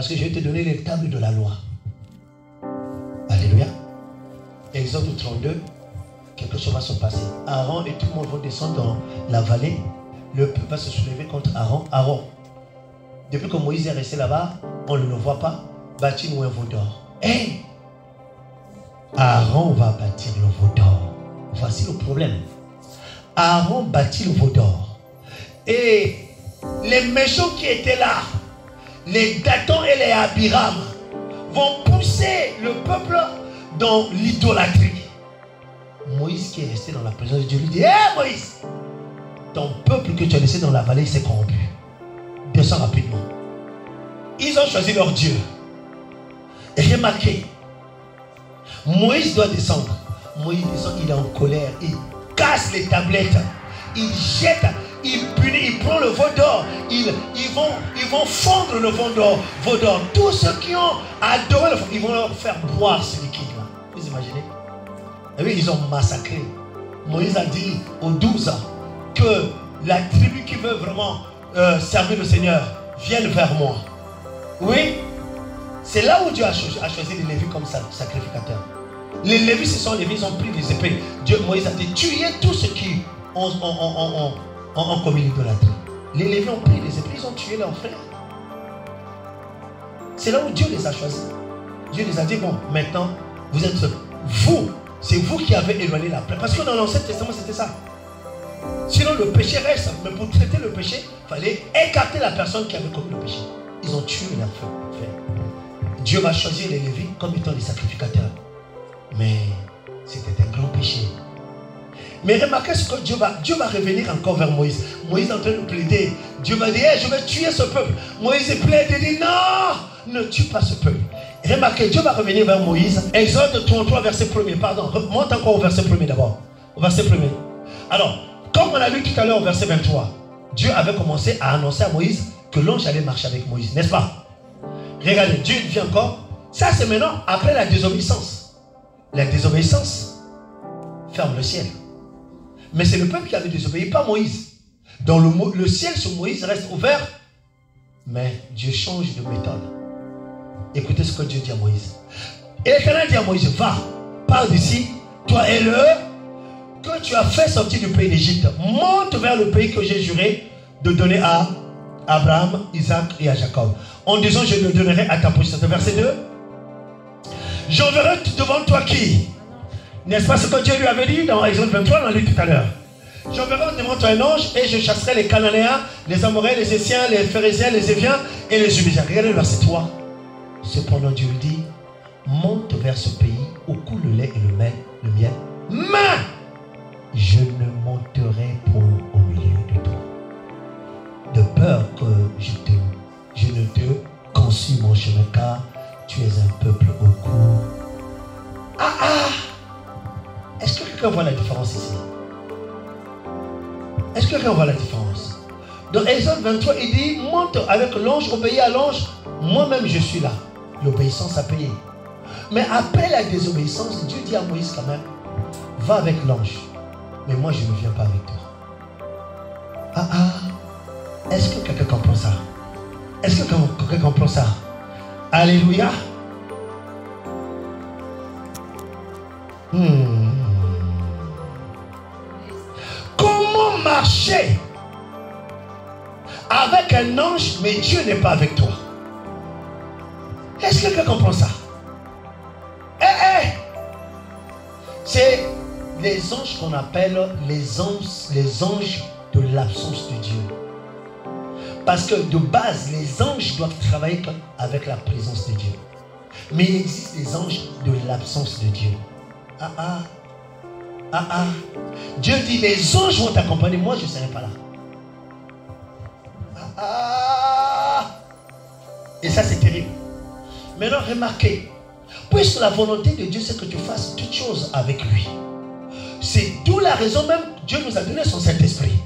Parce que je vais te donner les tables de la loi. Alléluia. Exode 32, quelque chose va se passer. Aaron et tout le monde vont descendre dans la vallée. Le peuple va se soulever contre Aaron. Aaron, depuis que Moïse est resté là-bas, on ne le voit pas. Bâtis-nous un veau d'or. Hey! Aaron va bâtir le veau d'or. Voici le problème. Aaron bâtit le veau d'or. Et les méchants qui étaient là, les Dathan et les Abiram, vont pousser le peuple dans l'idolâtrie. Moïse qui est resté dans la présence de Dieu lui dit: hé Moïse, ton peuple que tu as laissé dans la vallée s'est corrompu. Descends rapidement. Ils ont choisi leur Dieu. Et remarquez, Moïse doit descendre. Moïse descend, il est en colère. Il casse les tablettes. Il jette, il punit, il prend le veau d'or. Ils vont fondre le veau d'or. Tous ceux qui ont adoré le veau, ils vont leur faire boire ce liquide-là. Vous imaginez? Et oui, ils ont massacré. Moïse a dit aux 12 ans que la tribu qui veut vraiment servir le Seigneur vienne vers moi. Oui, c'est là où Dieu a choisi les Lévites comme sacrificateurs. Les Lévites, ce sont les Lévites, ils ont pris des épées. Moïse a dit: tuez tous ceux qui ont commis l'idolâtrie. Les Lévites ont pris les épées, ils ont tué leurs frères. C'est là où Dieu les a choisis. Dieu les a dit: bon, maintenant, vous êtes vous. C'est vous qui avez éloigné la plaie. Parce que dans l'Ancien Testament, c'était ça. Sinon, le péché reste. Mais pour traiter le péché, il fallait écarter la personne qui avait commis le péché. Ils ont tué leurs frères. Dieu va choisir les Lévites comme étant des sacrificateurs. Mais c'était un grand péché. Mais remarquez ce que Dieu va revenir encore vers Moïse. Moïse est en train de plaider. Dieu va dire: hey, je vais tuer ce peuple. Moïse plaide et dit: non, ne tue pas ce peuple. Remarquez, Dieu va revenir vers Moïse. Exode 33, verset 1er. Pardon, monte encore au verset 1er d'abord. Au verset 1er. Alors, comme on a lu tout à l'heure au verset 23, Dieu avait commencé à annoncer à Moïse que l'ange allait marcher avec Moïse, n'est-ce pas? Regardez, Dieu dit encore. Ça, c'est maintenant après la désobéissance. La désobéissance ferme le ciel. Mais c'est le peuple qui avait désobéi, pas Moïse. Donc le ciel sur Moïse reste ouvert. Mais Dieu change de méthode. Écoutez ce que Dieu dit à Moïse. Et l'Éternel dit à Moïse: va, pars d'ici, toi et le que tu as fait sortir du pays d'Égypte. Monte vers le pays que j'ai juré de donner à Abraham, Isaac et à Jacob. En disant: je le donnerai à ta possession. Verset 2. J'enverrai devant toi qui? N'est-ce pas ce que Dieu lui avait dit dans Exode 23, on l'a lu tout à l'heure? J'enverrai devant toi un ange et je chasserai les Cananéens, les Amoréens, les Hétiens, les Phérésiens, les Éviens et les Jubiléens. Regardez le verset 3. Cependant Dieu lui dit: monte vers ce pays où coule le lait et le miel, mais je ne monterai point au milieu de toi, de peur que je ne te consume mon chemin, car tu es un peuple au court. Est-ce que quelqu'un voit la différence ici? Est-ce que quelqu'un voit la différence? Dans Exode 23, il dit: monte avec l'ange, obéis à l'ange, moi-même je suis là. L'obéissance a payé. Mais après la désobéissance, Dieu dit à Moïse quand même: va avec l'ange, mais moi je ne viens pas avec toi. Est-ce que quelqu'un comprend ça? Est-ce que quelqu'un comprend ça? Alléluia. Comment marcher avec un ange, mais Dieu n'est pas avec toi? Est-ce que quelqu'un comprend ça? C'est les anges qu'on appelle les anges de l'absence de Dieu. Parce que de base, les anges doivent travailler avec la présence de Dieu. Mais il existe des anges de l'absence de Dieu. Dieu dit: les anges vont t'accompagner, moi je ne serai pas là. Et ça c'est terrible. Maintenant remarquez, puisque la volonté de Dieu c'est que tu fasses toutes choses avec lui. C'est d'où la raison même Dieu nous a donné son Saint-Esprit.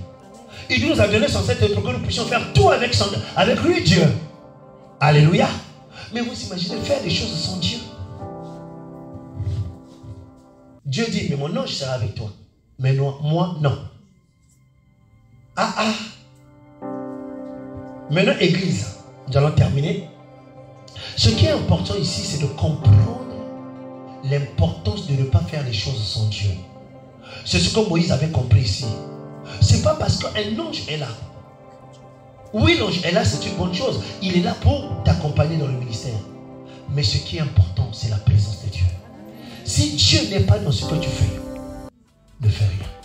Il nous a donné son Saint-Esprit pour que nous puissions faire tout avec lui, Dieu. Alléluia. Mais vous imaginez faire des choses sans Dieu? Dieu dit: mais mon ange sera avec toi. Mais non, moi, non. Maintenant, Église, nous allons terminer. Ce qui est important ici, c'est de comprendre l'importance de ne pas faire les choses sans Dieu. C'est ce que Moïse avait compris ici. C'est pas parce qu'un ange est là. Oui, l'ange est là, c'est une bonne chose. Il est là pour t'accompagner dans le ministère. Mais ce qui est important, c'est la présence de Dieu. Si Dieu n'est pas dans ce que tu fais, ne fais rien.